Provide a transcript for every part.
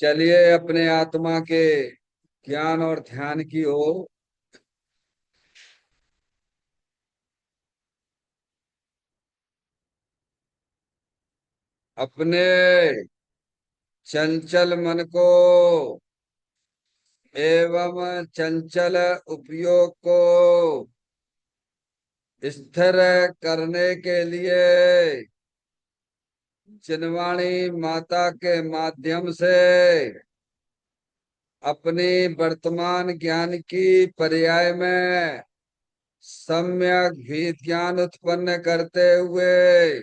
चलिए अपने आत्मा के ज्ञान और ध्यान की ओर। अपने चंचल मन को एवं चंचल उपयोग को स्थिर करने के लिए चिन्वाणी माता के माध्यम से अपनी वर्तमान ज्ञान की पर्याय में सम्यक भी ज्ञान उत्पन्न करते हुए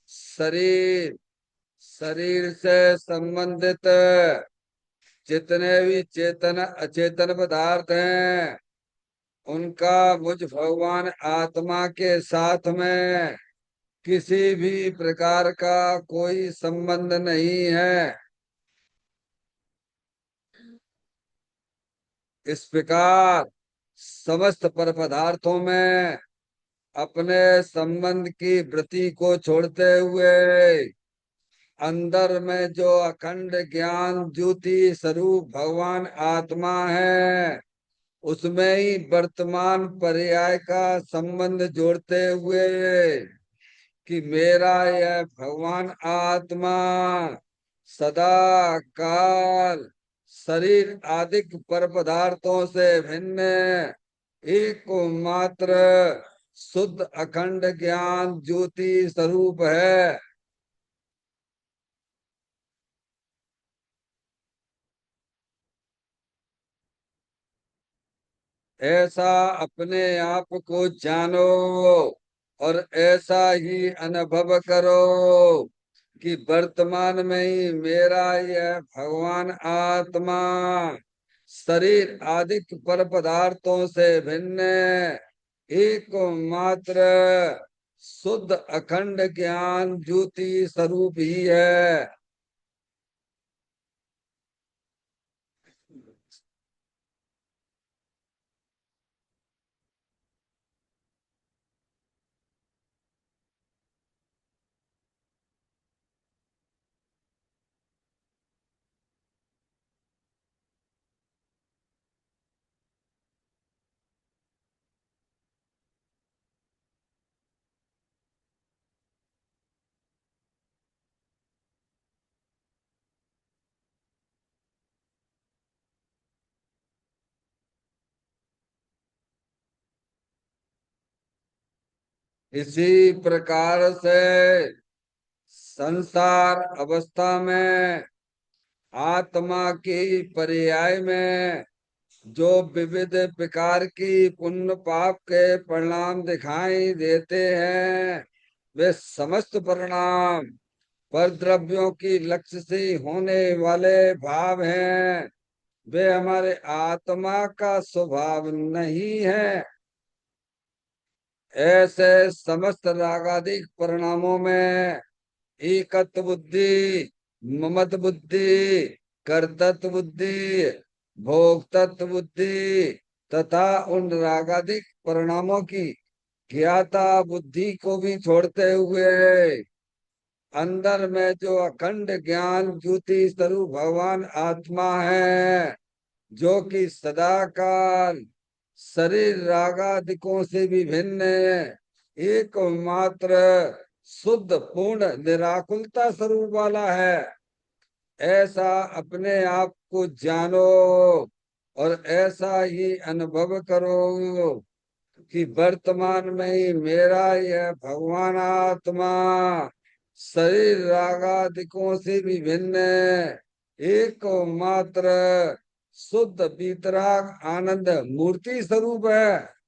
शरीर शरीर से संबंधित जितने भी चेतन अचेतन पदार्थ हैं उनका मुझ भगवान आत्मा के साथ में किसी भी प्रकार का कोई संबंध नहीं है। इस प्रकार समस्त पर पदार्थों में अपने संबंध की वृत्ति को छोड़ते हुए अंदर में जो अखंड ज्ञान ज्योति स्वरूप भगवान आत्मा है उसमें ही वर्तमान पर्याय का संबंध जोड़ते हुए कि मेरा यह भगवान आत्मा सदा काल शरीर आदि पर पदार्थों से भिन्न एक मात्र शुद्ध अखंड ज्ञान ज्योति स्वरूप है। ऐसा अपने आप को जानो और ऐसा ही अनुभव करो कि वर्तमान में ही मेरा यह भगवान आत्मा शरीर आदि पर पदार्थों से भिन्न एकमात्र शुद्ध अखंड ज्ञान ज्योति स्वरूप ही है। इसी प्रकार से संसार अवस्था में आत्मा की पर्याय में जो विविध प्रकार की पुण्य पाप के परिणाम दिखाई देते हैं वे समस्त परिणाम पर द्रव्यों की लक्ष्य से होने वाले भाव हैं। वे हमारे आत्मा का स्वभाव नहीं है। ऐसे समस्त रागादिक परिणामों में एकत्व बुद्धि, ममत बुद्धि, कर्तृत्व बुद्धि, भोक्तत्व बुद्धि तथा उन रागादिक परिणामों की ज्ञाता बुद्धि को भी छोड़ते हुए अंदर में जो अखंड ज्ञान ज्योति स्वरूप भगवान आत्मा है जो कि सदा काल शरीर रागादिकों से भी भिन्न एकमात्र शुद्ध पूर्ण निराकुलता स्वरूप वाला है। ऐसा अपने आप को जानो और ऐसा ही अनुभव करो कि वर्तमान में ही मेरा यह भगवान आत्मा शरीर रागादिकों से भी भिन्न एकमात्र शुद्ध वितराग आनंद मूर्ति स्वरूप है।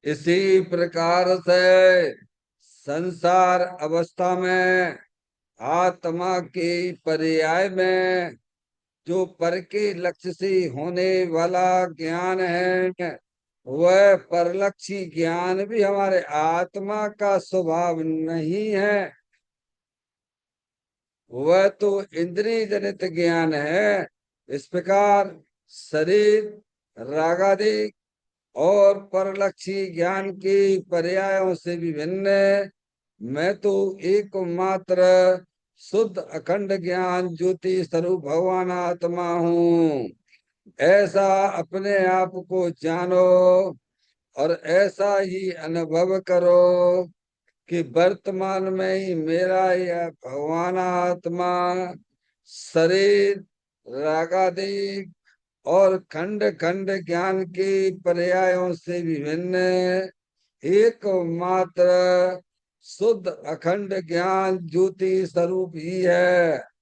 इसी प्रकार से संसार अवस्था में आत्मा के पर्याय में जो पर के लक्ष्य से होने वाला ज्ञान है, वह परलक्षी ज्ञान भी हमारे आत्मा का स्वभाव नहीं है। वह तो इंद्रिय जनित ज्ञान है। इस प्रकार शरीर, रागादि और परलक्षी ज्ञान के पर्यायों से भी भिन्न मैं तो एकमात्र शुद्ध अखंड ज्ञान ज्योति स्वरूप भगवान आत्मा हूँ। ऐसा अपने आप को जानो और ऐसा ही अनुभव करो कि वर्तमान में ही मेरा यह भगवान आत्मा शरीर, रागादि और खंड खंड ज्ञान के पर्यायों से विभिन्न एकमात्र शुद्ध अखंड ज्ञान ज्योति स्वरूप ही है।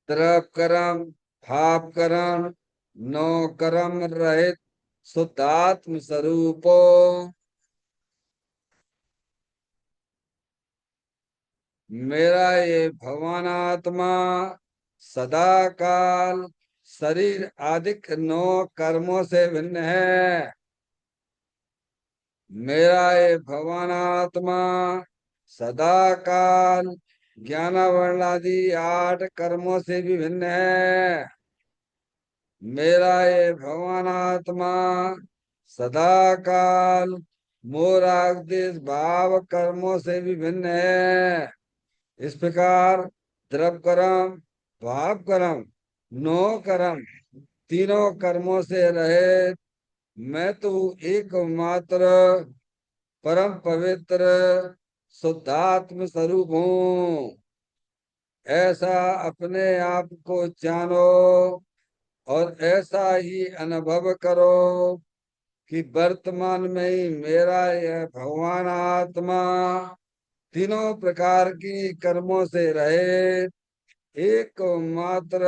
तरप कर्म, भाव कर्म, नो कर्म रहित शुद्धात्म स्वरूपो मेरा ये भगवान आत्मा सदा काल शरीर आदिक नौ कर्मों से भिन्न है। मेरा ये भगवान आत्मा सदा काल ज्ञान वर्ण आदि 8 कर्मों से भी भिन्न है। मेरा ये भगवान आत्मा सदा काल मोरागदेश भाव कर्मों से भी भिन्न है। इस प्रकार द्रव कर्म, भाव कर्म, नो कर्म तीनों कर्मों से रहे मैं तो एकमात्र परम पवित्र शुद्धात्म स्वरूप हूँ। ऐसा अपने आप को जानो और ऐसा ही अनुभव करो कि वर्तमान में ही मेरा यह भगवान आत्मा तीनों प्रकार की कर्मों से रहे एकमात्र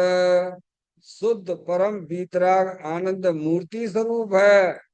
शुद्ध परम वीतराग आनंद मूर्ति स्वरूप है।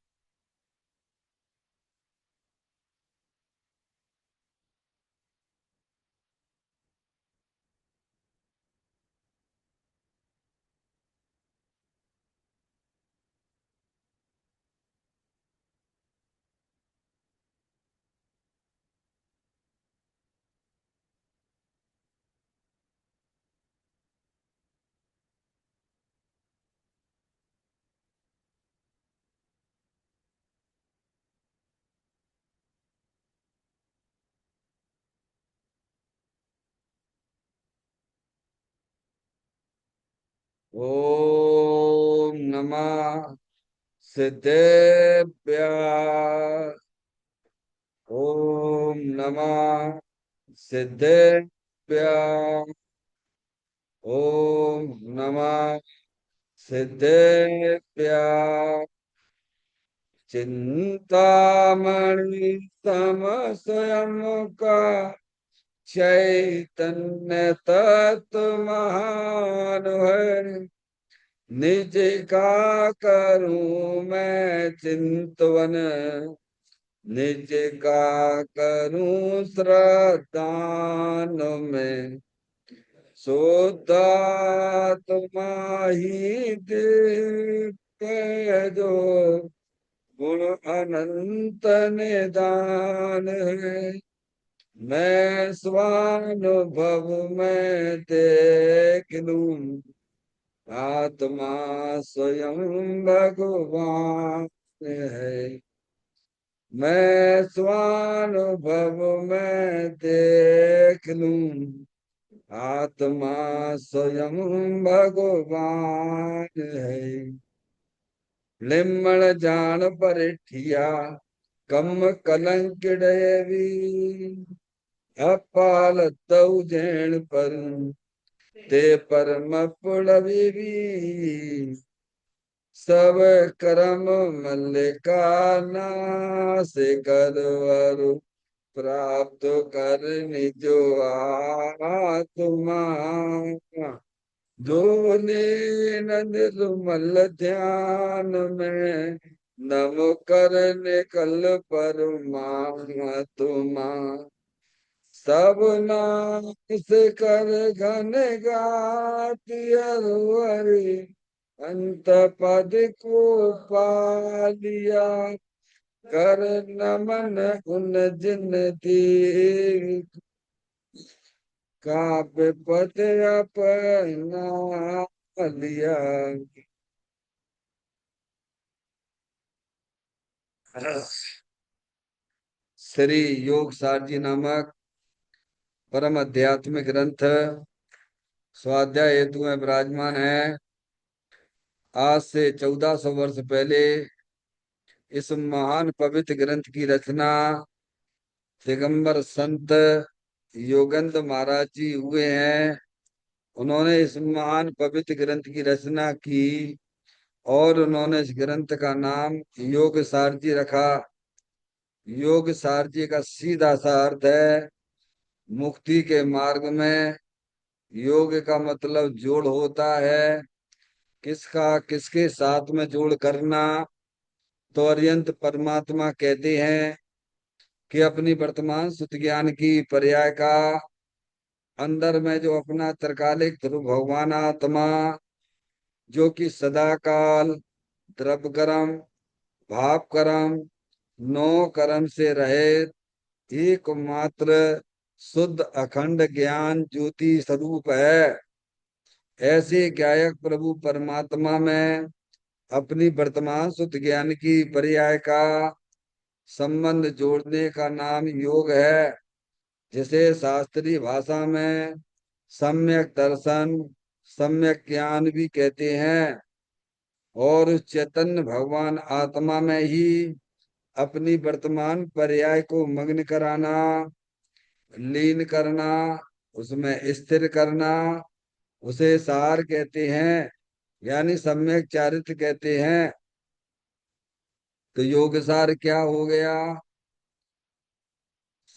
ओम नमः सिद्धेभ्यः। ओम नमः सिद्धेभ्यः। ओम नमः सिद्धेभ्यः। चिंतामणि सम स्वयं का चैतन्य तत्व महान है। निज का करूं मैं चिंतवन, निज का करूं श्रद्धान में। शुद्धात्मा ही दिव्य जो गुण अनंत निदान है। मैं स्वानुभव में देख लूं आत्मा स्वयं भगवान है। मैं स्वानुभव में देख लूं आत्मा स्वयं भगवान है। लिम्मण जान परिठिया कम कलंक डयवी। अपाल तऊ जैन पर ते परम पुड़वी सब करम मल्लिका नाश करवर प्राप्त कर निजो आत्मा जो निर्मल ध्यान में नम कर निकल परमात्मा सब नाश कर घन गाति अरवरी अंत पद को पा लिया कर नमन उन जिन देव का विपद अपना लिया। श्री योग सारजी नामक परम आध्यात्मिक ग्रंथ स्वाध्याय हेतु में विराजमान है। आज से 1400 वर्ष पहले इस महान पवित्र ग्रंथ की रचना दिगंबर संत योगेंद्र महाराज जी हुए हैं। उन्होंने इस महान पवित्र ग्रंथ की रचना की और उन्होंने इस ग्रंथ का नाम योग सारजी रखा। योग सारजी का सीधा सा अर्थ है मुक्ति के मार्ग में। योग का मतलब जोड़ होता है। किसका किसके साथ में जोड़ करना? तो अरिहंत परमात्मा कहते हैं कि अपनी वर्तमान सुत ज्ञान की पर्याय का अंदर में जो अपना त्रिकालिक ध्रुव भगवान आत्मा जो कि सदा काल द्रव्य कर्म भाव कर्म नो कर्म से रहित एकमात्र शुद्ध अखंड ज्ञान ज्योति स्वरूप है। ऐसे गायक प्रभु परमात्मा में अपनी वर्तमान शुद्ध ज्ञान की पर्याय का संबंध जोड़ने का नाम योग है, जिसे शास्त्रीय भाषा में सम्यक दर्शन सम्यक ज्ञान भी कहते हैं। और उस चैतन्य भगवान आत्मा में ही अपनी वर्तमान पर्याय को मग्न कराना, लीन करना, उसमें स्थिर करना, उसे सार कहते हैं, यानी सम्यक चारित्र कहते हैं। तो योग सार क्या हो गया?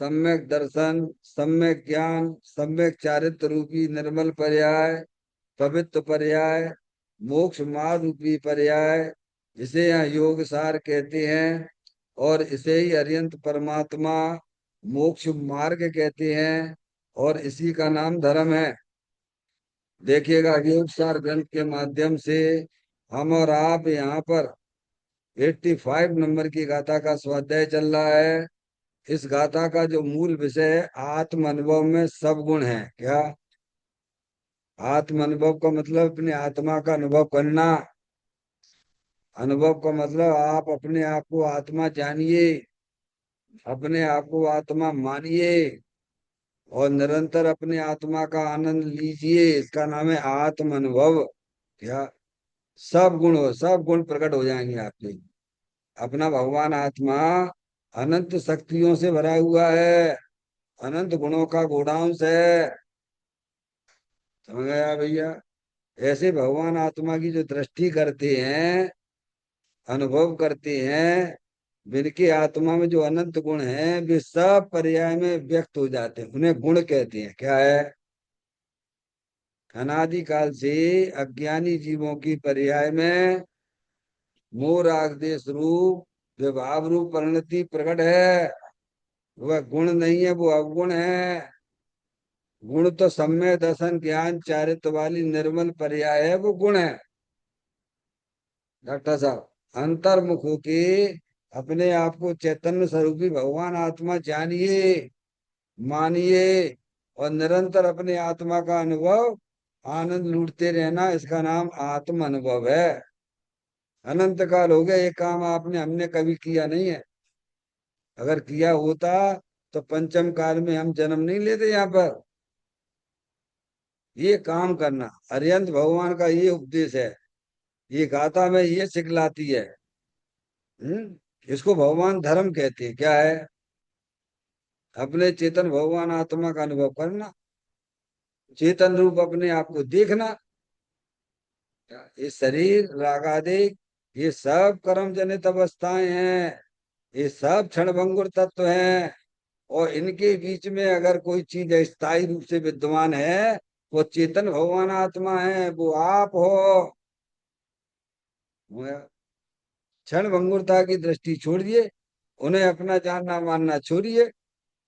सम्यक दर्शन सम्यक ज्ञान सम्यक चारित्र रूपी निर्मल पर्याय पवित्र पर्याय मोक्ष मार्ग रूपी पर्याय, जिसे यहाँ योग सार कहते हैं। और इसे ही अरिहंत परमात्मा मोक्ष मार्ग कहते हैं और इसी का नाम धर्म है। देखिएगा योग सार ग्रंथ के माध्यम से हम और आप यहाँ पर 85 नंबर की गाथा का स्वाध्याय चल रहा है। इस गाथा का जो मूल विषय है आत्म अनुभव में सब गुण है। क्या? आत्म अनुभव का मतलब अपने आत्मा का अनुभव करना। अनुभव का मतलब आप अपने आप को आत्मा जानिए, अपने आप को आत्मा मानिए और निरंतर अपने आत्मा का आनंद लीजिए। इसका नाम है आत्म अनुभव। क्या? सब गुण प्रकट हो जाएंगे आपके। अपना भगवान आत्मा अनंत शक्तियों से भरा हुआ है, अनंत गुणों का गोडाउंस है। समझ गया भैया? ऐसे भगवान आत्मा की जो दृष्टि करते हैं, अनुभव करते हैं, जिनके आत्मा में जो अनंत गुण हैं वे सब पर्याय में व्यक्त हो जाते हैं, उन्हें गुण कहते हैं। क्या है? अनादिकाल से अज्ञानी जीवों की पर्याय में मोह राग देश रूप विभाव रूप परिणति प्रकट है। वह गुण नहीं है, वो अवगुण है। गुण तो सम्यक दर्शन ज्ञान चारित्र वाली निर्मल पर्याय है, वो गुण है। डॉक्टर साहब अंतर्मुख होके अपने आप को चैतन्य स्वरूपी भगवान आत्मा जानिए, मानिए और निरंतर अपने आत्मा का अनुभव आनंद लूटते रहना, इसका नाम आत्म अनुभव है। अनंत काल हो गया ये काम आपने हमने कभी किया नहीं है। अगर किया होता तो पंचम काल में हम जन्म नहीं लेते यहाँ पर। ये काम करना अरिहंत भगवान का ये उपदेश है, ये गाथा में ये सिखलाती है। इसको भगवान धर्म कहते हैं। क्या है? अपने चेतन भगवान आत्मा का अनुभव करना, चेतन रूप अपने आप को देखना। ये शरीर रागादिक, ये सब कर्म जनित अवस्थाएं हैं, ये सब क्षणभंगुर तत्व हैं। और इनके बीच में अगर कोई चीज स्थायी रूप से विद्यमान है, वो चेतन भगवान आत्मा है, वो आप हो। क्षण भंगुरता की दृष्टि छोड़िए, उन्हें अपना जानना मानना छोड़िए,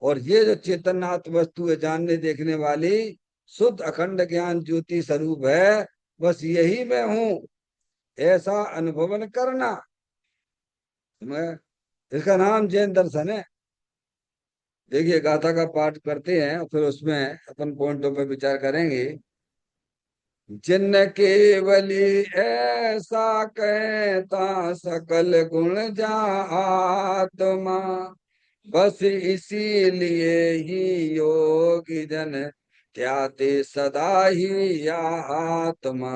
और ये जो चेतनात्म वस्तु है जानने देखने वाली, शुद्ध अखंड ज्ञान ज्योति स्वरूप है, बस यही मैं हूं, ऐसा अनुभवन करना। मैं इसका नाम जैन दर्शन है। देखिए गाथा का पाठ करते हैं और फिर उसमें अपन पॉइंटों पर विचार करेंगे। जिन केवली ऐसा कहता सकल गुण जा आत्मा, बस इसीलिए ही योगी जन त्याते सदा ही या आत्मा।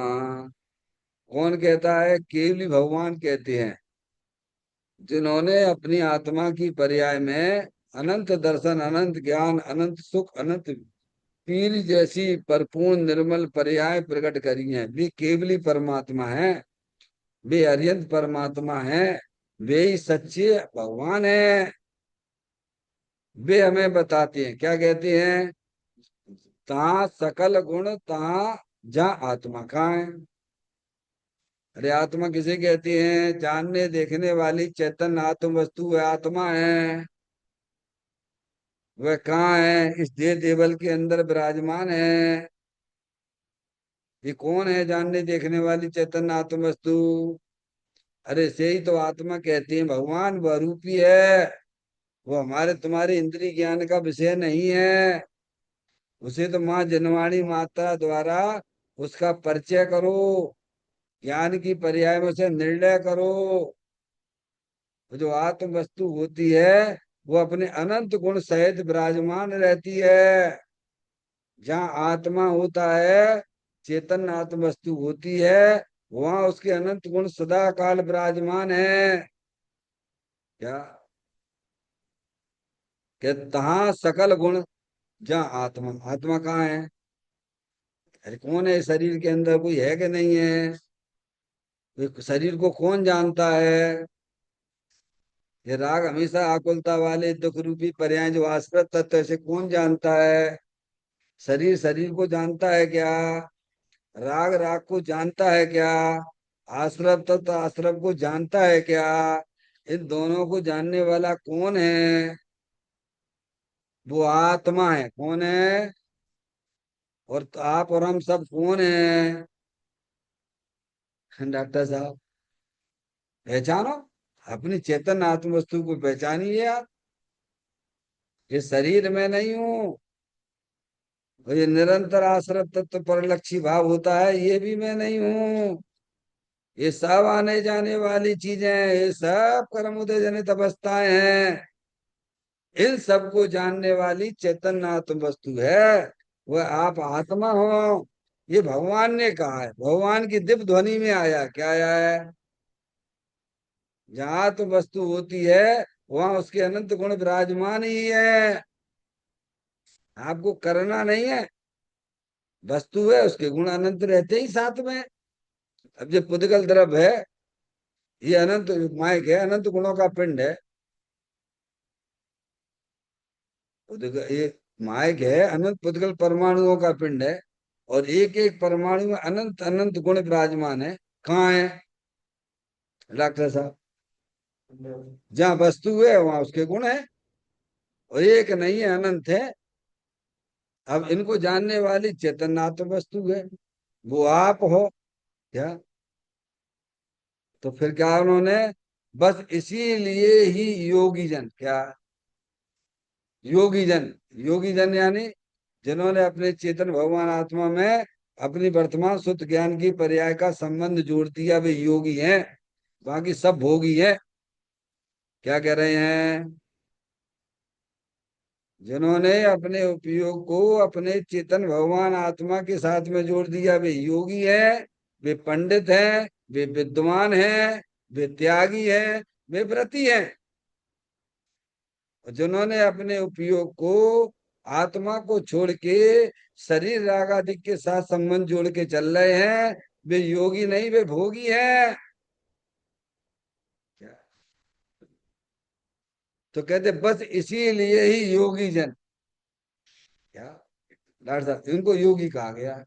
कौन कहता है? केवली भगवान कहते हैं, जिन्होंने अपनी आत्मा की पर्याय में अनंत दर्शन, अनंत ज्ञान, अनंत सुख, अनंत पीर जैसी परिपूर्ण निर्मल पर्याय प्रकट करी हैं। वे केवली परमात्मा हैं, वे अरियंत परमात्मा हैं, वे ही सच्चे भगवान हैं। वे हमें बताते हैं, क्या कहते हैं? तहाँ सकल गुण तहाँ जहाँ आत्मा कहाँ है। अरे आत्मा किसे कहते हैं? जानने देखने वाली चैतन्य आत्म वस्तु है, आत्मा है। वह कहाँ है? इस देह देवल के अंदर विराजमान है। ये कौन है जानने देखने वाली चैतन्य आत्म वस्तु? अरे से ही तो आत्मा कहते हैं भगवान, वह रूपी है। वो हमारे तुम्हारे इंद्रिय ज्ञान का विषय नहीं है। उसे तो माँ जनवाणी माता द्वारा उसका परिचय करो, ज्ञान की पर्याय में से निर्णय करो। वो जो आत्म वस्तु होती है, वो अपने अनंत गुण सहित विराजमान रहती है। जहाँ आत्मा होता है, चेतन आत्म वस्तु होती है, वहां उसके अनंत गुण सदा काल विराजमान है। क्या? कि तहाँ सकल गुण जहाँ आत्मा, आत्मा कहाँ है? अरे कौन है? शरीर के अंदर कोई है कि नहीं है? ये शरीर को कौन जानता है? ये राग हमेशा आकुलता वाले दुख रूपी पर्याय जो आश्रित तत्व है, इसे कौन जानता है? शरीर शरीर को जानता है क्या? राग राग को जानता है क्या? आश्रव तत्व आश्रव को जानता है क्या? इन दोनों को जानने वाला कौन है? वो आत्मा है। कौन है? और आप और हम सब कौन है? डॉक्टर साहब, पहचानो, अपनी चेतन आत्म वस्तु को पहचानिए आप। ये शरीर में नहीं हूँ, और ये निरंतर आश्रत तत्व परलक्षी भाव होता है, ये भी मैं नहीं हूँ। ये सब आने जाने वाली चीजें हैं, ये सब कर्म उदय जनित अवस्थाएं हैं। इन सबको जानने वाली चेतन आत्म वस्तु है, वह आप आत्मा हो। ये भगवान ने कहा है, भगवान की दिव्य ध्वनि में आया। क्या आया है? जहाँ तो वस्तु होती है, वहां उसके अनंत गुण विराजमान ही है। आपको करना नहीं है, वस्तु है, उसके गुण अनंत रहते ही साथ में। अब जो पुद्गल द्रव्य है, ये अनंत माइक है, अनंत गुणों का पिंड है। ये माइक है, अनंत पुद्गल परमाणुओं का पिंड है, और एक एक परमाणु में अनंत अनंत गुण विराजमान है। कहाँ है डॉक्टर साहब? जहाँ वस्तु है वहां उसके गुण है, और एक नहीं है, अनंत है। अब इनको जानने वाली चेतनात्म वस्तु है, वो आप हो। क्या? तो फिर क्या उन्होंने? बस इसीलिए ही योगी जन, क्या? योगी जन, योगी जन यानी जिन्होंने अपने चेतन भगवान आत्मा में अपनी वर्तमान शुद्ध ज्ञान की पर्याय का संबंध जोड़ दिया, वे योगी हैं। बाकी सब भोगी हैं। क्या कह रहे हैं? जिन्होंने अपने उपयोग को अपने चेतन भगवान आत्मा के साथ में जोड़ दिया, वे योगी है, वे पंडित हैं, वे विद्वान हैं, वे त्यागी हैं, वे व्रती हैं। जिन्होंने अपने उपयोग को आत्मा को छोड़ के शरीर राग आदि के साथ संबंध जोड़ के चल रहे हैं, वे योगी नहीं, वे भोगी हैं। क्या? तो कहते बस इसीलिए ही योगी जन, क्या डॉक्टर साहब, इनको योगी कहा गया है।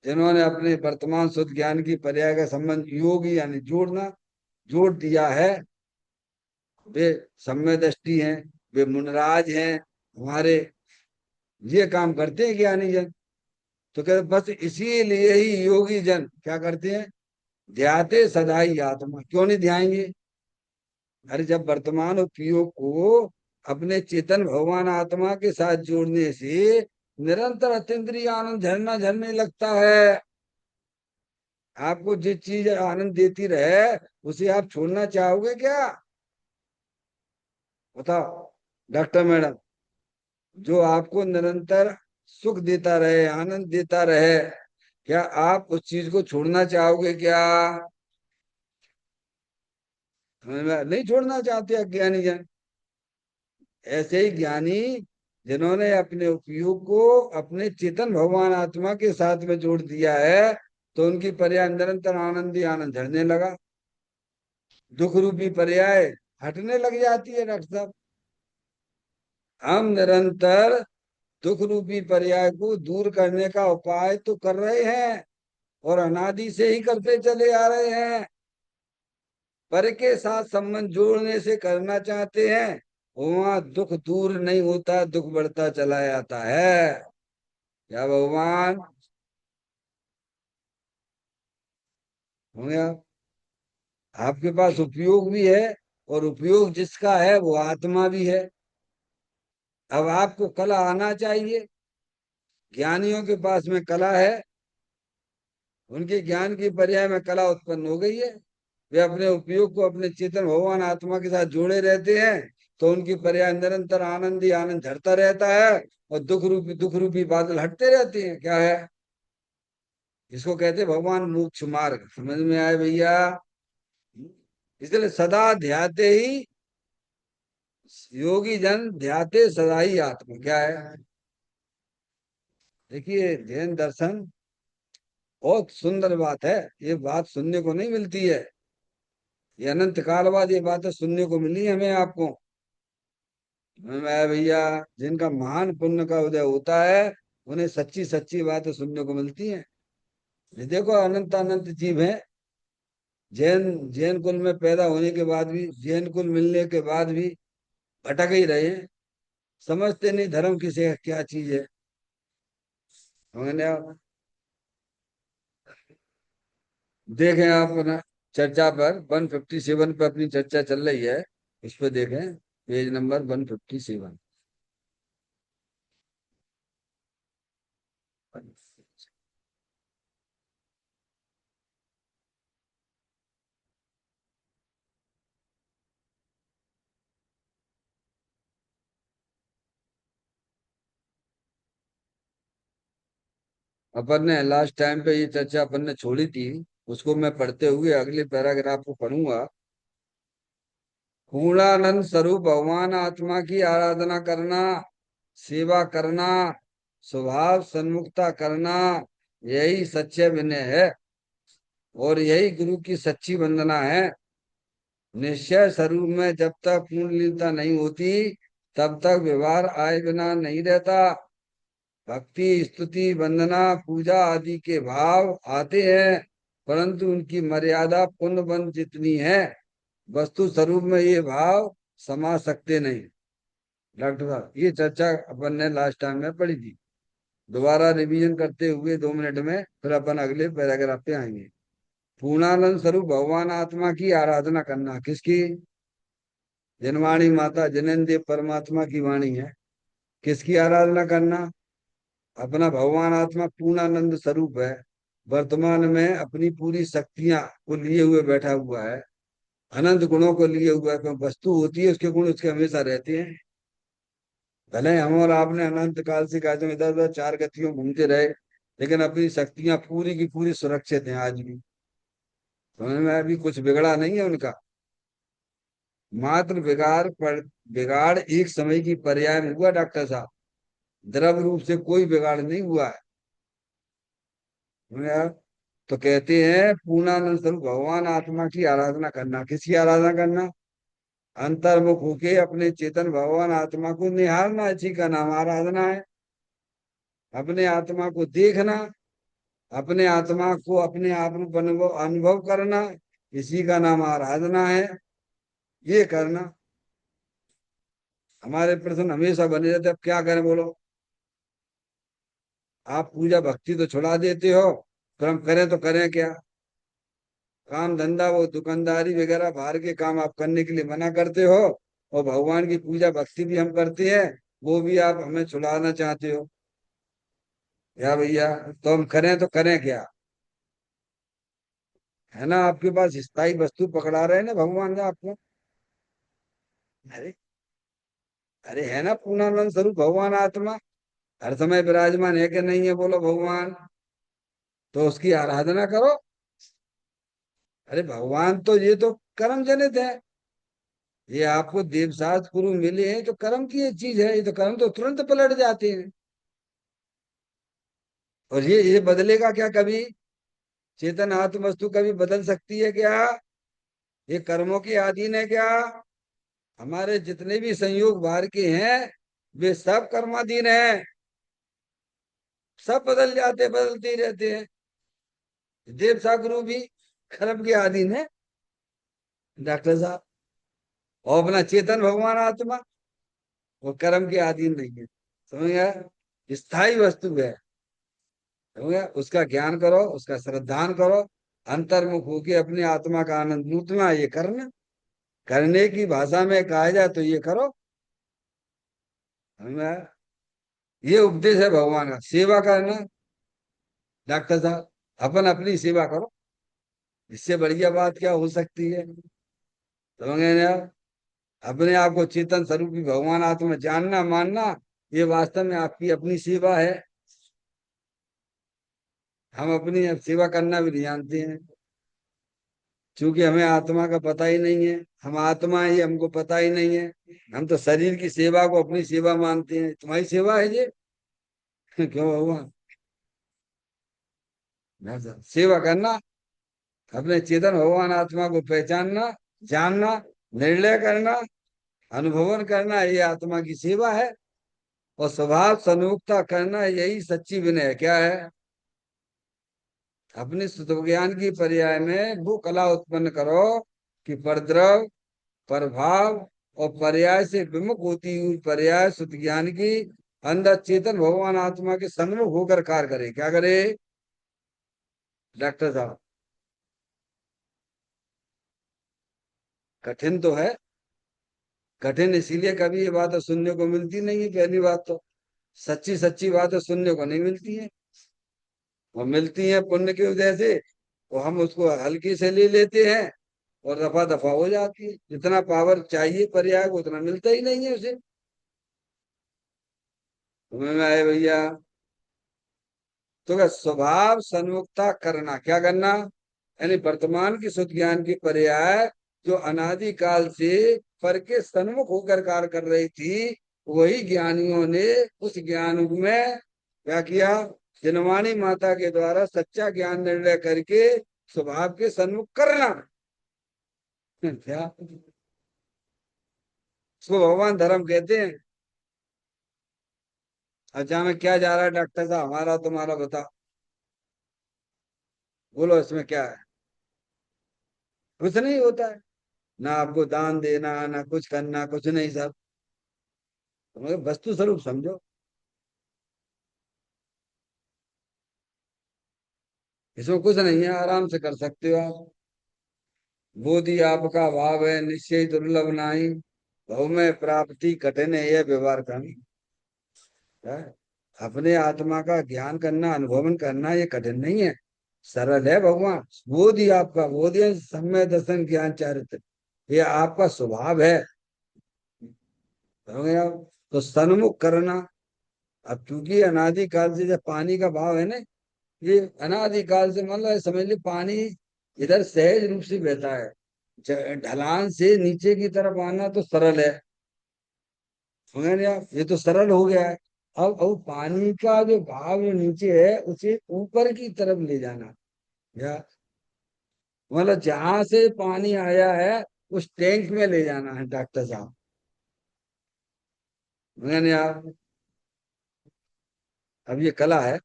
जिन्होंने अपने वर्तमान शुद्ध ज्ञान की पर्याय का संबंध योगी यानी जोड़ना जोड़ दिया है, वे सम्य दृष्टि हैं, वे मुनराज हैं हमारे, ये काम करते हैं ज्ञानी जन। तो कहते बस इसीलिए ही योगी जन क्या करते हैं, ध्याते सदा ही आत्मा। क्यों नहीं ध्याएंगे? अरे जब वर्तमान उपयोग को अपने चेतन भगवान आत्मा के साथ जोड़ने से निरंतर अतीन्द्रिय आनंद झरना झरने लगता है। आपको जिस चीज आनंद देती रहे उसे आप छोड़ना चाहोगे क्या? बताओ डॉक्टर मैडम, जो आपको निरंतर सुख देता रहे, आनंद देता रहे, क्या आप उस चीज को छोड़ना चाहोगे क्या? नहीं छोड़ना चाहते अज्ञानी जन। ऐसे ही ज्ञानी जिन्होंने अपने उपयोग को अपने चेतन भगवान आत्मा के साथ में जोड़ दिया है, तो उनकी पर्याय निरंतर आनंद ही आनंद झड़ने लगा, दुख रूपी पर्याय हटने लग जाती है। डॉक्टर साहब, हम निरंतर दुख रूपी पर्याय को दूर करने का उपाय तो कर रहे हैं और अनादि से ही करते चले आ रहे हैं। पर के साथ संबंध जोड़ने से करना चाहते हैं, वहां दुख दूर नहीं होता, दुख बढ़ता चला जाता है। क्या भगवान होंगे आप? आपके पास उपयोग भी है, और उपयोग जिसका है वो आत्मा भी है। अब आपको कला आना चाहिए। ज्ञानियों के पास में कला है, उनके ज्ञान की पर्याय में कला उत्पन्न हो गई है। वे अपने उपयोग को अपने चेतन भगवान आत्मा के साथ जोड़े रहते हैं, तो उनकी पर्याय निरंतर आनंद ही आनंद झरता रहता है, और दुख रूपी बादल हटते रहते हैं। क्या है? इसको कहते हैं भगवान मोक्ष मार्ग। समझ में आए भैया? इसलिए सदा ध्याते ही योगी जन, ध्याते सदा ही आत्मा। क्या है? देखिए जैन दर्शन बहुत सुंदर बात है। ये बात सुनने को नहीं मिलती है, ये अनंत काल बाद ये बातें सुनने को मिली हमें आपको। मैं भैया, जिनका महान पुण्य का उदय होता है, उन्हें सच्ची सच्ची बातें सुनने को मिलती हैं। ये देखो अनंत अनंत जीव हैं, जैन जैन कुल में पैदा होने के बाद भी, जैन कुल मिलने के बाद भी भटक ही रहे हैं। समझते नहीं धर्म किसे क्या चीज है। हमने देखें आप ना, चर्चा पर 157 पे अपनी चर्चा चल रही है, इस पे देखें पेज नंबर 157। अपन ने लास्ट टाइम पे ये चर्चा अपन ने छोड़ी थी, उसको मैं पढ़ते हुए अगले पैराग्राफ को पढ़ूंगा। पूर्णानंद स्वरूप भगवान आत्मा की आराधना करना, सेवा करना, स्वभाव सन्मुखता करना, यही सच्चे विनय है, और यही गुरु की सच्ची वंदना है। निश्चय स्वरूप में जब तक पूर्ण लीनता नहीं होती, तब तक व्यवहार आए बिना नहीं रहता। भक्ति स्तुति वंदना पूजा आदि के भाव आते हैं, परंतु उनकी मर्यादा पुण्य बंध जितनी है, वस्तु स्वरूप में ये भाव समा सकते नहीं। डॉक्टर साहब, ये चर्चा अपन ने लास्ट टाइम में पढ़ी थी। दोबारा रिवीजन करते हुए 2 मिनट में फिर अपन अगले पैराग्राफ पे आएंगे। पूर्णानंद स्वरूप भगवान आत्मा की आराधना करना, किसकी? जनवाणी माता जनेन्द्र परमात्मा की वाणी है। किसकी आराधना करना? अपना भगवान आत्मा पूर्णानंद स्वरूप है, वर्तमान में अपनी पूरी शक्तियां को लिए हुए बैठा हुआ है, अनंत गुणों को लिए हुआ है। क्यों? वस्तु होती है उसके गुण उसके हमेशा रहते हैं। भले हम और आपने अनंत काल से कहते हैं इधर उधर चार गतियों घूमते रहे, लेकिन अपनी शक्तियां पूरी की पूरी सुरक्षित हैं आज भी। समझ में? अभी कुछ बिगड़ा नहीं है उनका। मात्र बिगाड़ एक समय की पर्याय में हुआ डॉक्टर साहब। द्रव रूप से कोई बिगाड़ नहीं हुआ है। समझे आप? तो कहते हैं पूर्णानंद स्वरूप भगवान आत्मा की आराधना करना। किसकी आराधना करना? अंतर्मुख होके अपने चेतन भगवान आत्मा को निहारना, इसी का नाम आराधना है। अपने आत्मा को देखना, अपने आत्मा को अपने आप रूप अनुभव अनुभव करना, इसी का नाम आराधना है। ये करना। हमारे प्रश्न हमेशा बने रहते, अब क्या करें बोलो? आप पूजा भक्ति तो छुड़ा देते हो, फिर हम करें तो करें क्या? काम धंधा वो दुकानदारी वगैरह बाहर के काम आप करने के लिए मना करते हो, और भगवान की पूजा भक्ति भी हम करते हैं, वो भी आप हमें छुड़ाना चाहते हो। या भैया, तो हम करें तो करें क्या? है ना, आपके पास स्थायी वस्तु पकड़ा रहे हैं ना भगवान ने आपको। अरे, अरे है ना पूर्णानंद स्वरूप भगवान आत्मा, हर समय विराजमान है कि नहीं है बोलो भगवान? तो उसकी आराधना करो। अरे भगवान तो ये तो कर्म जनित है। ये आपको देवसात गुरु मिले हैं तो कर्म की एक चीज है, ये तो कर्म तो तुरंत पलट जाते हैं। और ये बदलेगा क्या कभी? चेतन आत्म वस्तु कभी बदल सकती है क्या? ये कर्मों के अधीन है क्या? हमारे जितने भी संयोग बाहर के हैं, वे सब कर्माधीन हैं। सब बदल जाते, बदलते ही रहते हैं। देव सागुरु भी कर्म के अधीन है डॉक्टर साहब। और अपना चेतन भगवान आत्मा, वो कर्म के अधीन नहीं है। समझ गया? स्थायी वस्तु है। समझ गया? उसका ज्ञान करो, उसका श्रद्धान करो, अंतर्मुख होके अपनी आत्मा का आनंद लूटना, ये करना। करने की भाषा में कहा जाए तो ये करो। समझ गया? ये उपदेश है भगवान का। सेवा करना डॉक्टर साहब, अपन अपनी सेवा करो, इससे बढ़िया बात क्या हो सकती है? समझ गए ना आप? अपने आप को चेतन स्वरूपी भगवान आत्मा जानना मानना, ये वास्तव में आपकी अपनी सेवा है। हम अपनी अब सेवा करना भी नहीं जानते हैं, क्योंकि हमें आत्मा का पता ही नहीं है। हम आत्मा ही, हमको पता ही नहीं है। हम तो शरीर की सेवा को अपनी सेवा मानते हैं। तुम्हारी सेवा है ये। क्यों भगवान? सेवा करना, अपने चेतन भगवान आत्मा को पहचानना, जानना, निर्णय करना, अनुभवन करना, ये आत्मा की सेवा है। और स्वभाव सन्मुखता करना, यही सच्ची विनय है। क्या है? अपने शुद्ध ज्ञान की पर्याय में वो कला उत्पन्न करो कि परद्रव, प्रभाव और पर्याय से विमुख होती हुई पर्याय शुद्ध ज्ञान की अंदर चेतन भगवान आत्मा के सन्मुख होकर कार्य करे। क्या करे डॉक्टर साहब? कठिन तो है। कठिन इसीलिए कभी ये बातें सुनने को मिलती नहीं है। पहली बात तो सच्ची सच्ची बातें सुनने को नहीं मिलती है। वो मिलती है पुण्य की वजह से, तो हम उसको हल्के से ले लेते हैं, और दफा दफा हो जाती है। जितना पावर चाहिए पर्याय को, उतना मिलता ही नहीं है उसे। तुम्हें में आए भैया, तो क्या स्वभाव सन्मुखता करना, क्या करना? यानी वर्तमान की शुद्ध ज्ञान की पर्याय जो अनादि काल से पर के सन्मुख होकर कार्य कर रही थी, वही ज्ञानियों ने उस ज्ञान में क्या किया? जिनवाणी माता के द्वारा सच्चा ज्ञान निर्णय करके स्वभाव के सन्मुख करना। क्या इसको भगवान धर्म कहते हैं। अच्छा, में क्या जा रहा है डॉक्टर साहब? हमारा तुम्हारा बता, बोलो इसमें क्या है? कुछ नहीं होता है। ना आपको दान देना, ना कुछ करना, कुछ नहीं सब। मगर वस्तु स्वरूप समझो। इसमें कुछ नहीं है, आराम से कर सकते हो आप। बोधि आपका भाव है, निश्चय दुर्लभ नाही, भव में प्राप्ति कठिन है, यह व्यवहार करना है। अपने आत्मा का ज्ञान करना, अनुभवन करना, ये कठिन नहीं है, सरल है भगवान। बोधि आपका, बोधि है सम्य दर्शन ज्ञान चारित्र, ये आपका स्वभाव है। समझ गए आप? तो सन्मुख करना। अब क्योंकि अनादि काल से जब पानी का भाव है ना, ये अनादि काल से, मतलब समझ ली पानी इधर सहज रूप से बहता है। ढलान से नीचे की तरफ आना तो सरल है, समझ रहे आप, ये तो सरल हो गया है। अब पानी का जो भाव जो नीचे है उसे ऊपर की तरफ ले जाना, या मतलब जहां से पानी आया है उस टैंक में ले जाना है डॉक्टर साहब, समझ रहे आप। अब ये कला है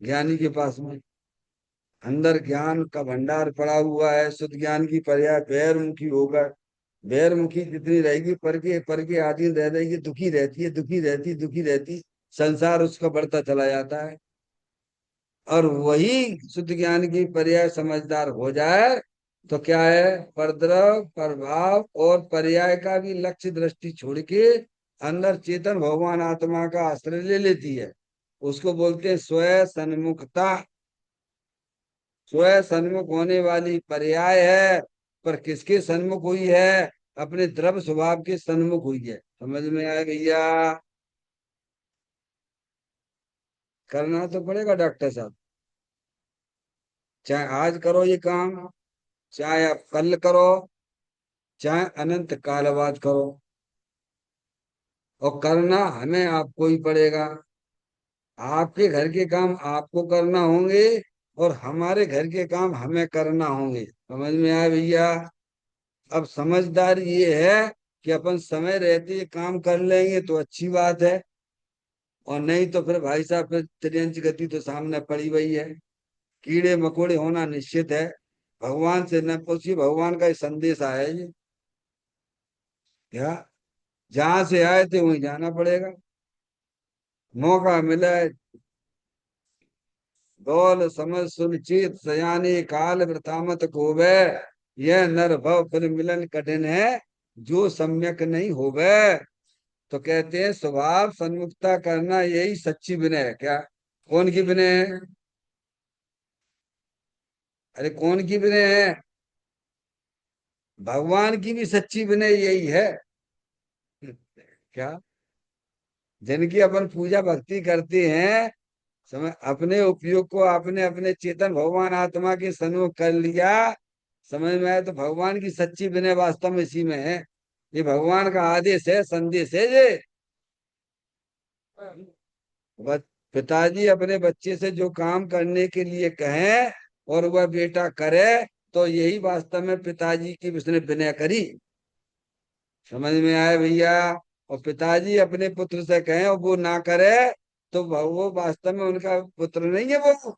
ज्ञानी के पास में, अंदर ज्ञान का भंडार पड़ा हुआ है, शुद्ध ज्ञान की पर्याय बहिर्मुखी होकर, बहिर्मुखी जितनी रहेगी पर के आधीन रह रहेगी, दुखी रहती है, दुखी रहती, दुखी रहती, संसार उसका बढ़ता चला जाता है। और वही शुद्ध ज्ञान की पर्याय समझदार हो जाए तो क्या है, परद्रव प्रभाव और पर्याय का भी लक्ष्य दृष्टि छोड़ के अंदर चेतन भगवान आत्मा का आश्रय ले लेती है। उसको बोलते हैं स्वयं सन्मुखता। स्वयं सन्मुख होने वाली पर्याय है, पर किसके सन्मुख हुई है, अपने द्रव्य स्वभाव के सन्मुख हुई है। समझ में आया भैया। करना तो पड़ेगा डॉक्टर साहब, चाहे आज करो ये काम, चाहे आप कल करो, चाहे अनंत काल बाद करो, और करना हमें आपको ही पड़ेगा। आपके घर के काम आपको करना होंगे, और हमारे घर के काम हमें करना होंगे। समझ में आया भैया। अब समझदार ये है कि अपन समय रहते ये काम कर लेंगे तो अच्छी बात है, और नहीं तो फिर भाई साहब फिर त्रियंच गति तो सामने पड़ी हुई है, कीड़े मकोड़े होना निश्चित है। भगवान से न पूछिए, भगवान का ही संदेश आया है ये, क्या जहां से आए थे वहीं जाना पड़ेगा। मौका मिला है, बोल समझ सुनिश्चित सयाने काल वृतामत कोवे, यह नर भव फिर मिलन कठिन है, जो सम्यक नहीं होवे। तो कहते हैं स्वभाव सन्मुखता करना यही सच्ची विनय है। क्या, कौन की विनय है? अरे कौन की विनय है? भगवान की भी सच्ची विनय यही है। क्या, जिनकी अपन पूजा भक्ति करते हैं, समय अपने उपयोग को आपने अपने चेतन भगवान आत्मा के सन्मुख कर लिया, समझ में आया, तो भगवान की सच्ची विनय वास्तव में इसी में है। ये भगवान का आदेश है, संदेश है ये। बस पिताजी अपने बच्चे से जो काम करने के लिए कहें और वह बेटा करे, तो यही वास्तव में पिताजी की उसने विनय करी। समझ में आया भैया। और पिताजी अपने पुत्र से कहें और वो ना करे, तो वो वास्तव में उनका पुत्र नहीं है वो।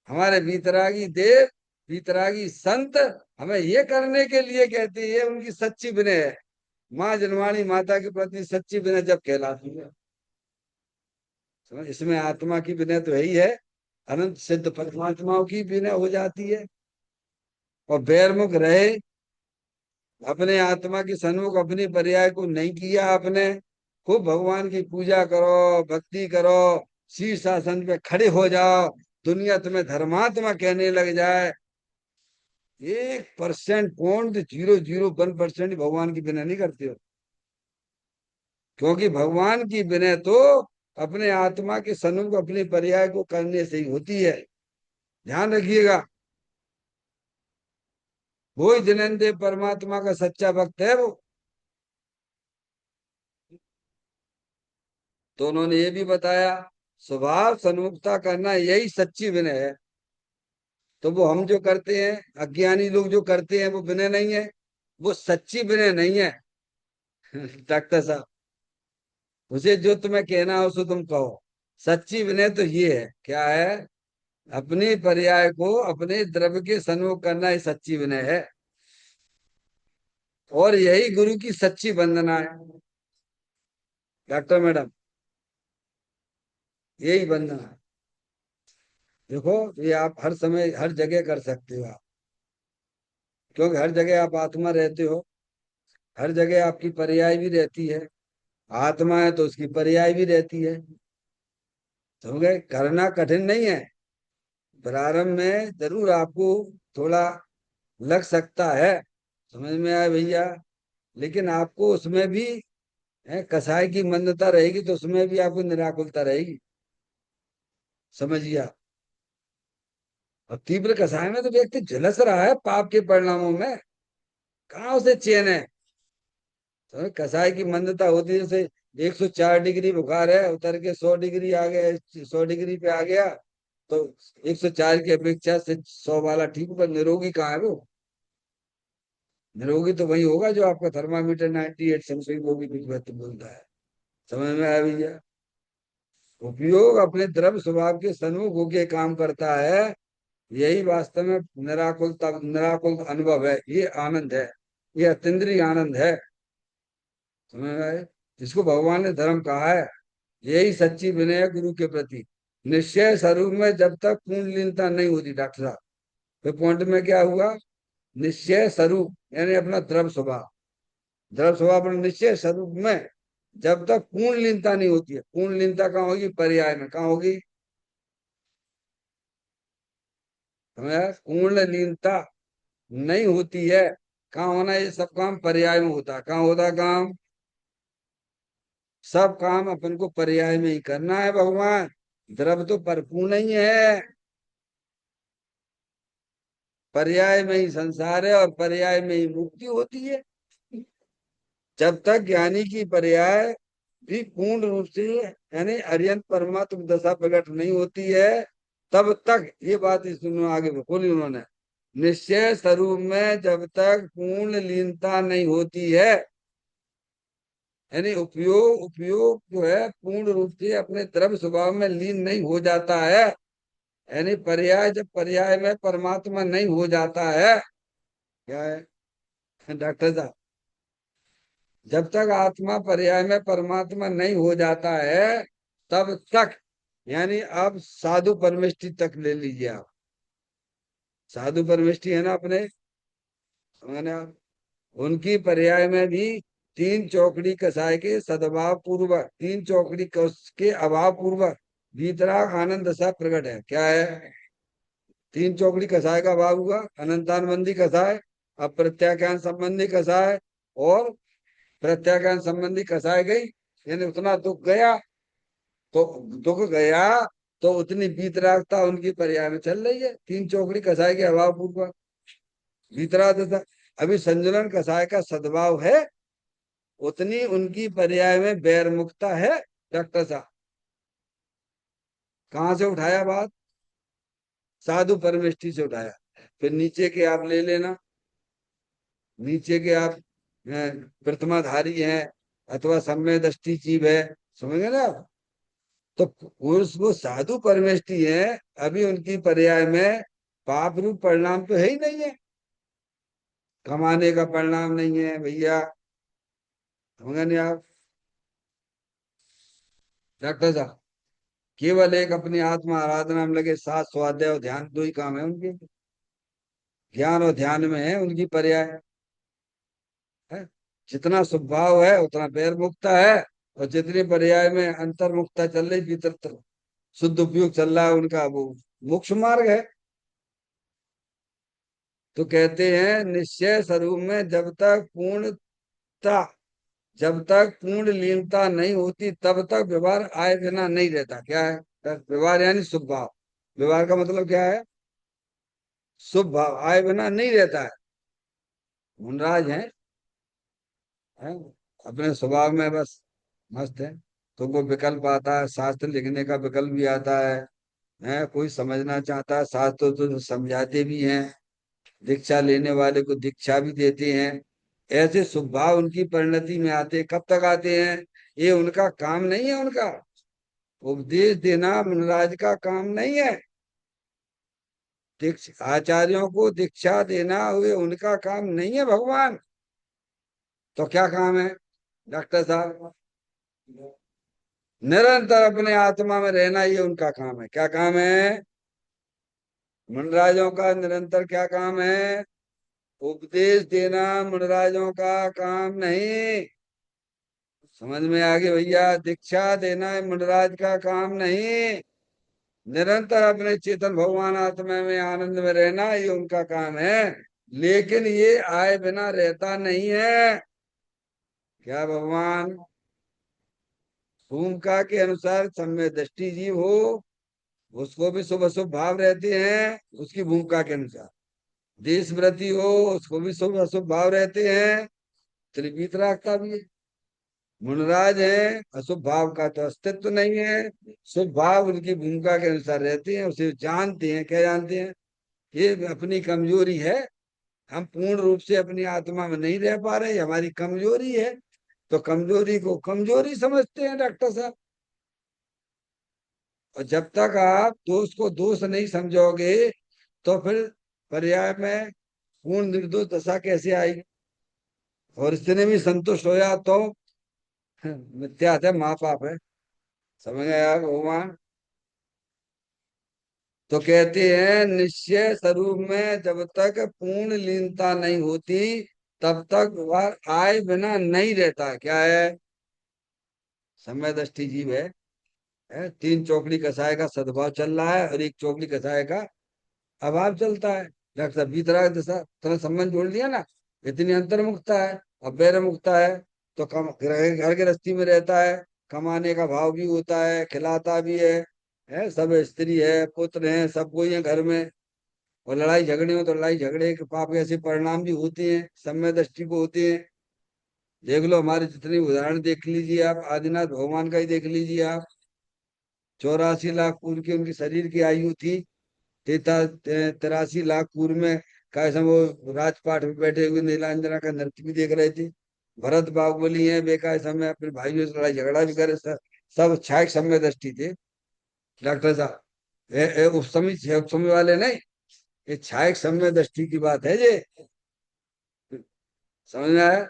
हमारे वीतरागी देव, वीतरागी संत हमें ये करने के लिए कहते हैं, ये उनकी सच्ची विनय है। माँ जनवाणी माता के प्रति सच्ची विनय जब कहलाती है, समझ, इसमें आत्मा की विनय तो है ही है, अनंत सिद्ध परमात्माओं की विनय हो जाती है। और बैरमुख रहे, अपने आत्मा के सन्मुख अपनी पर्याय को नहीं किया आपने, खूब भगवान की पूजा करो, भक्ति करो, शीर्ष आसन पे खड़े हो जाओ, दुनिया तुम्हें धर्मात्मा कहने लग जाए, 1% 0.001% भगवान की विनय नहीं करते हो। क्योंकि भगवान की विनय तो अपने आत्मा के सन्मुख अपने पर्याय को करने से ही होती है। ध्यान रखिएगा, वो ही जिनेंद्र परमात्मा का सच्चा भक्त है वो। तो उन्होंने ये भी बताया, स्वभाव सन्मुखता करना यही सच्ची विनय है। तो वो हम जो करते हैं, अज्ञानी लोग जो करते हैं, वो विनय नहीं है, वो सच्ची विनय नहीं है। डॉक्टर साहब, उसे जो तुम्हें कहना हो सो तुम कहो। सच्ची विनय तो ये है, क्या है, अपनी पर्याय को अपने द्रव्य के सन्मुख करना ही सच्ची विनय है। और यही गुरु की सच्ची वंदना है डॉक्टर मैडम, यही वंदना है। देखो, ये आप हर समय हर जगह कर सकते हो आप, क्योंकि हर जगह आप आत्मा रहते हो, हर जगह आपकी पर्याय भी रहती है। आत्मा है तो उसकी पर्याय भी रहती है। समझ गए, करना कठिन नहीं है। प्रारंभ में जरूर आपको थोड़ा लग सकता है, समझ में आया भैया, लेकिन आपको उसमें भी कसाई की मंदता रहेगी, तो उसमें भी आपको निराकुलता रहेगी। समझिए आप। और तीव्र कषाय में तो व्यक्ति झुलस रहा है पाप के परिणामों में, कहाँ उसे चैन है। तो कसाई की मंदता होती है, जैसे 104 डिग्री बुखार है, उतर के 100 डिग्री आ गया, 100 डिग्री पे आ गया, तो 104 की अपेक्षा से 100 वाला ठीक, पर निरोगी कहाँ है वो। निरोगी तो वही होगा जो आपका थर्मामीटर 98 सेल्सियस वो भी कुछ वक्त बोलता है। समझ में आया भैया। उपयोग अपने द्रव्य स्वभाव के सन्मुख होके काम करता है, यही वास्तव में निराकुल अनुभव है, ये आनंद है, ये अतीन्द्रिय आनंद है। समझ में आए। जिसको भगवान ने धर्म कहा है, यही सच्ची विनय है गुरु के प्रति। निश्चय स्वरूप में जब तक पूर्ण लीनता नहीं होती, डॉक्टर साहब, तो पॉइंट में क्या हुआ, निश्चय स्वरूप यानी अपना द्रव्य स्वभाव, द्रव्य स्वभाव अपना निश्चय स्वरूप में जब तक पूर्ण लीनता नहीं होती है। पूर्ण लीनता कहाँ होगी, पर्याय में। कहाँ होगी, हमें पूर्ण लीनता नहीं होती है। कहाँ होना है, ये सब काम पर्याय में होता है। कहाँ होता है काम, सब काम अपन को पर्याय में ही करना है भगवान। द्रव्य तो परिपूर्ण ही है, पर्याय में ही संसार है और पर्याय में ही मुक्ति होती है। जब तक ज्ञानी की पर्याय भी पूर्ण रूप से यानी अर्यंत परमात्म दशा प्रकट नहीं होती है, तब तक, ये बात इस सुनो आगे बोली उन्होंने, निश्चय स्वरूप में जब तक पूर्ण लीनता नहीं होती है, यानी उपयोग उपयोग जो है पूर्ण रूप से अपने द्रव्य स्वभाव में लीन नहीं हो जाता है, यानी पर्याय जब पर्याय में परमात्मा नहीं हो जाता है, क्या है डॉक्टर साहब, जब तक आत्मा पर्याय में परमात्मा नहीं हो जाता है, तब तक, यानी अब साधु परमिष्टि तक ले लीजिए आप। साधु परमिष्टि है ना अपने, मैंने उनकी पर्याय में भी तीन चौकड़ी कसाय के सद्भाव पूर्वक, तीन चौकड़ी के अभाव पूर्वक वीतराग आनंद दशा प्रकट है। क्या है, तीन चौकड़ी कसाय का अभाव हुआ, अनंतानुबंधी कसाय, अप्रत्याख्यान संबंधी कसाय, और प्रत्याख्यान संबंधी कसाय गई, यानी उतना दुख गया, तो दुख गया तो उतनी वीतरागता उनकी पर्याय में चल रही है। तीन चौकड़ी कसाय के अभाव पूर्वक वीतराग दशा। अभी संजुलन कसाय का सद्भाव है, उतनी उनकी पर्याय में बैर मुक्ता है। डॉक्टर साहब कहाँ से उठाया बात, साधु परमेष्टि से उठाया। फिर नीचे के आप ले लेना, नीचे के आप प्रतिमाधारी हैं अथवा सम्य दृष्टि जीव है, समझ गए ना आप। तो वो साधु परमेष्टि है, अभी उनकी पर्याय में पाप रूप परिणाम तो है ही नहीं है, कमाने का परिणाम नहीं है भैया। समझ नहीं आप डॉक्टर साहब, केवल एक अपनी आत्मा आराधना में लगे, साथ स्वाध्याय और ध्यान, दो ही काम है उनके। ज्ञान और ध्यान में है उनकी पर्याय है। जितना स्वभाव है उतना बैर मुक्ता है, और जितनी पर्याय में अंतर्मुक्ता चल रही, भीतर शुद्ध उपयोग चल रहा है उनका, वो मोक्ष मार्ग है। तो कहते हैं निश्चय स्वरूप में जब तक पूर्णता, जब तक पूर्ण लीनता नहीं होती, तब तक व्यवहार आए बिना नहीं रहता। क्या है व्यवहार, यानी शुभ भाव। व्यवहार का मतलब क्या है, शुभ भाव आए बिना नहीं रहता है। मुनराज है अपने स्वभाव में बस मस्त है। तो वो विकल्प आता है, शास्त्र लिखने का विकल्प भी आता है कोई समझना चाहता है शास्त्र तो समझाते भी हैं, दीक्षा लेने वाले को दीक्षा भी देते हैं। ऐसे स्वभाव उनकी परिणति में आते, कब तक आते हैं, ये उनका काम नहीं है। उनका उपदेश देना मुनराज का काम नहीं है, दीक्षा आचार्यों को दीक्षा देना हुए उनका काम नहीं है भगवान। तो क्या काम है डॉक्टर साहब, निरंतर अपने आत्मा में रहना, ये उनका काम है। क्या काम है मुनराजों का, निरंतर क्या काम है, उपदेश देना मुनराजों का काम नहीं। समझ में आ गई भैया, दीक्षा देना मुनराज का काम नहीं, निरंतर अपने चेतन भगवान आत्मा में आनंद में रहना ये उनका काम है। लेकिन ये आए बिना रहता नहीं है। क्या भगवान भूमिका के अनुसार सम्य दृष्टि जीव हो, उसको भी शुभ अशुभ भाव रहते हैं उसकी भूमिका के अनुसार। देशव्रती हो, उसको भी शुभ अशुभ भाव रहते हैं, त्रिवीत रागता भी है। मुनराज है, अशुभ भाव का तो अस्तित्व नहीं है, शुभ भाव उनकी भूमिका के अनुसार रहते हैं, उसे जानते हैं। क्या जानते हैं? ये अपनी कमजोरी है, हम पूर्ण रूप से अपनी आत्मा में नहीं रह पा रहे, ये हमारी कमजोरी है। तो कमजोरी को कमजोरी समझते हैं डॉक्टर साहब। और जब तक आप दोष को दोष नहीं समझोगे तो फिर पर्याय में पूर्ण निर्दोष दशा कैसे आएगी? और इसने भी संतुष्ट होया तो मिथ्या है, महापाप है। समझ गए आप भगवान? तो कहते हैं निश्चय स्वरूप में जब तक पूर्ण लीनता नहीं होती तब तक वह आए बिना नहीं रहता। क्या है? समय दृष्टि जीव है। तीन चौकड़ी कसाय का सद्भाव चल रहा है और एक चौकड़ी कसाय का अभाव चलता है। डॉक्टर साहब बीतराग दशा तुमने संबंध जोड़ लिया ना, इतनी अंतर्मुखता है। अब बहिर्मुखता है तो कम घर गृहस्थी में रहता है, कमाने का भाव भी होता है, खिलाता भी है सब, स्त्री है, पुत्र है, सब कोई है घर में। और लड़ाई झगड़े हो तो लड़ाई झगड़े के पाप ऐसे परिणाम भी होते हैं, समय दृष्टि को होते हैं। देख लो हमारे जितने उदाहरण देख लीजिए आप, आदिनाथ भगवान का ही देख लीजिए आप। 84 लाख पूर्व की उनकी शरीर की आयु थी। 83 लाख पूर्व में कैसे वो राजपाट में बैठे हुए नीलांजना का नृत्य भी देख रहे थे। भरत बाहुबली है, बेकार समय अपने भाइयों से लड़ाई झगड़ा भी करे, सब छाया समय दृष्टि थे। डॉक्टर साहब उप समय वाले नहीं, ये छाया समय दृष्टि की बात है ये। समझ में आया?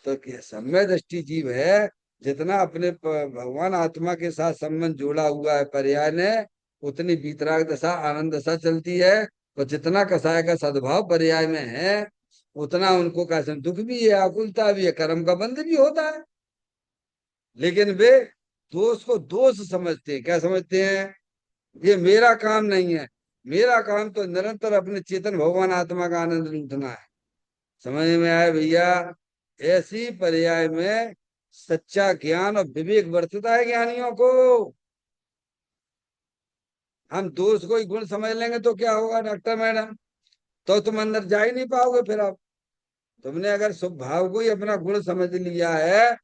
तो सम्य दृष्टि जीव है, जितना अपने भगवान आत्मा के साथ संबंध जोड़ा हुआ है पर्याय ने, उतनी वीतराग दशा आनंद दशा चलती है। और जितना कसाय का सद्भाव पर्याय में है उतना उनको कैसे दुख भी है, आकुलता भी है, कर्म का बंध भी होता है। लेकिन वे दोष को दोष समझते हैं। क्या समझते हैं? ये मेरा काम नहीं है, मेरा काम तो निरंतर अपने चेतन भगवान आत्मा का आनंद लूटना है। समझ में आया भैया? ऐसी पर्याय में सच्चा ज्ञान और विवेक वर्तता है ज्ञानियों को। हम दोष को ही गुण समझ लेंगे तो क्या होगा डॉक्टर मैडम? तो तुम अंदर जा ही नहीं पाओगे फिर। अब तुमने अगर स्वभाव को ही अपना गुण समझ लिया है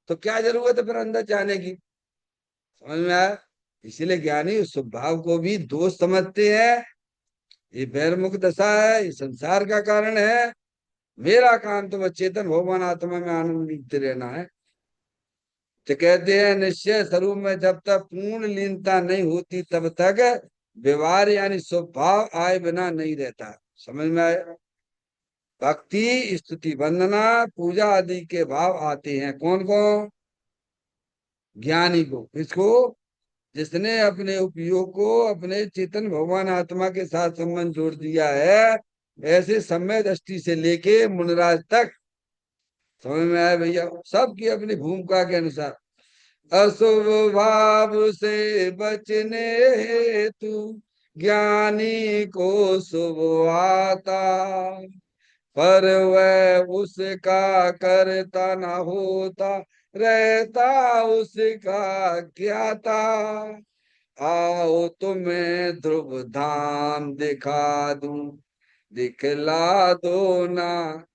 तो क्या जरूरत है फिर अंदर जाने की? समझ में आया? इसीलिए ज्ञानी उस स्वभाव को भी दोष समझते हैं। ये बहिर्मुख दशा है, ये संसार का कारण है। मेरा काम तो बस चेतन भगवान आत्मा में आनंद लिखते रहना है। तो कहते हैं निश्चय स्वरूप में जब तक पूर्ण लीनता नहीं होती तब तक व्यवहार यानी स्वभाव आए बिना नहीं रहता। समझ में आया? भक्ति स्तुति वंदना पूजा आदि के भाव आते हैं कौन कौन? ज्ञानी को। इसको जिसने अपने उपयोग को अपने चेतन भगवान आत्मा के साथ संबंध जोड़ दिया है, ऐसे समय दृष्टि से लेके मुनराज तक। समझ में आया भैया? सबकी अपनी भूमिका के अनुसार। अशुभ भाव से बचने हेतु ज्ञानी को शुभ आता, पर वह उसका करता न होता, रहता उसका ज्ञाता। आओ तुम्हें ध्रुव धाम दिखा दूं, दिखला दो ना,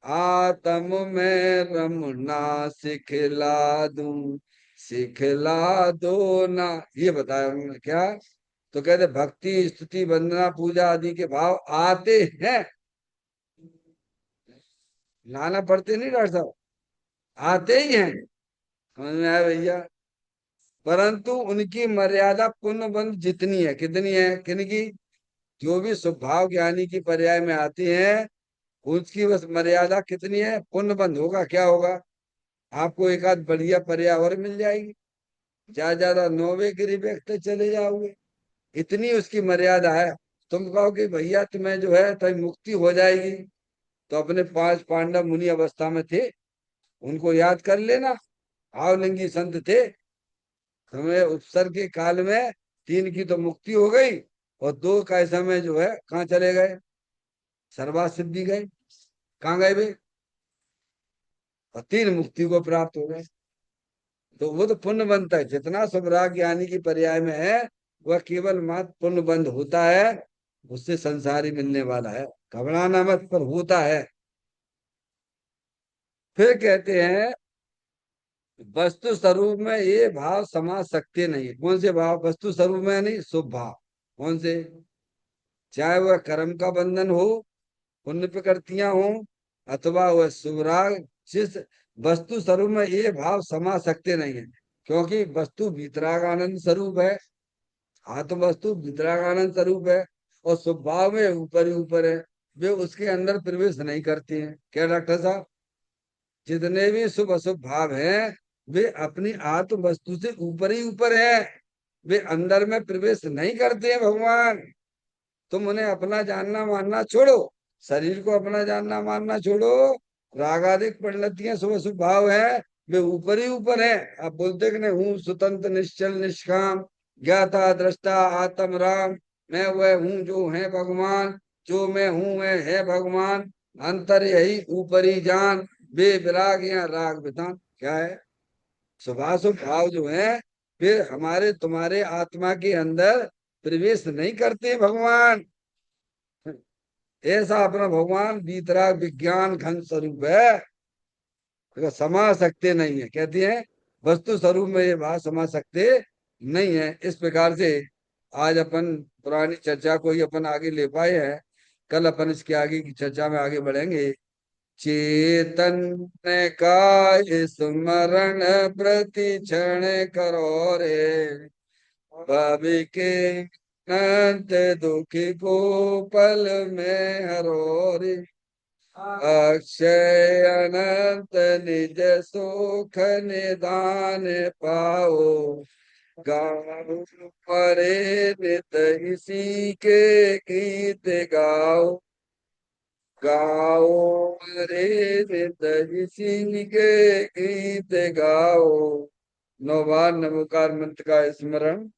आत्म में रमना सिखला दूं, सिखला दो ना। ये बताया उन्होंने। क्या? तो कहते भक्ति स्तुति वंदना पूजा आदि के भाव आते हैं, लाना पड़ते नहीं डॉक्टर साहब, आते ही हैं। समझ में आया भैया? परंतु उनकी मर्यादा पुण्य बंध जितनी है, कितनी है, किनकी? जो भी स्वभाव ज्ञानी की पर्याय में आती हैं उसकी बस मर्यादा कितनी है, पुण्य बंध होगा। क्या होगा? आपको एक आध बढ़िया पर्याय और मिल जाएगी, ज्यादा 90 गिरी व्यक्त चले जाओगे, इतनी उसकी मर्यादा है। तुम कहो कि भैया तुम्हें जो है तो मुक्ति हो जाएगी, तो अपने 5 पांडव मुनि अवस्था में थे, उनको याद कर लेना। आवलिंगी संत थे, तुम्हें उपसर्ग के काल में 3 की तो मुक्ति हो गई, और 2 का समय जो है कहाँ चले गए? सर्वा सिद्धि गए। कहाँ गए वे? और 3 मुक्ति को प्राप्त हो गए। तो वो तो पुण्य बनता है, जितना शुभ राग ज्ञानी की पर्याय में है वह केवल मात्र पुण्य बंध होता है, उससे संसारी मिलने वाला है। घबराना मत, पर होता है। फिर कहते हैं वस्तु स्वरूप में ये भाव समा सकते नहीं। कौन से भाव वस्तु स्वरूप में नहीं? शुभ भाव। कौन से? चाहे वह कर्म का बंधन हो, पुण्य प्रकृतियां हो, अथवा वह शुभ राग, जिस वस्तु स्वरूप में ये भाव समा सकते नहीं है। क्योंकि वस्तु वितराग आनंद स्वरूप है। आत्म वस्तु वितराग आनंद स्वरूप है, और शुभ भाव में ऊपर ही ऊपर है। वे उसके अंदर प्रवेश नहीं करते हैं। क्या डॉक्टर साहब? जितने भी शुभ अशुभ भाव हैं, वे अपनी आत्म वस्तु से ऊपर ही ऊपर है। वे अंदर में प्रवेश नहीं करते हैं भगवान। तुम उन्हें अपना जानना मानना छोड़ो, शरीर को अपना जानना मानना छोड़ो। रागादिक परिणतियां शुभ अशुभ भाव है, वे ऊपर ही ऊपर है। आप बोलते कि नहीं, हूँ स्वतंत्र निश्चल निष्काम, ज्ञाता दृष्टा आत्म राम। मैं वह हूँ जो है भगवान, जो मैं हूँ वह है भगवान। अंतर यही ऊपरी जान, वे विराग या राग विधान। क्या है? शुभाशुभ भाव जो है, वे हमारे तुम्हारे आत्मा के अंदर प्रवेश नहीं करते भगवान। ऐसा अपना भगवान वीतराग विज्ञान घन स्वरूप है, अगर समा सकते नहीं है। कहती है वस्तु स्वरूप में ये भाव समा सकते नहीं है। इस प्रकार से आज अपन पुरानी चर्चा को ही अपन आगे ले पाए हैं। कल अपन इसके आगे की चर्चा में आगे बढ़ेंगे। चैतन्य का स्मरण प्रति क्षण करो रे, भावी के अनंत दुखी को पल में हरो रे। अक्षय अनंत निज सुख निदान पाओ, गाओ परे नित इसी के गीत गाओ। गाओ रे नित इसी के गीत गाओ। 9 बार नमोकार मंत्र का स्मरण।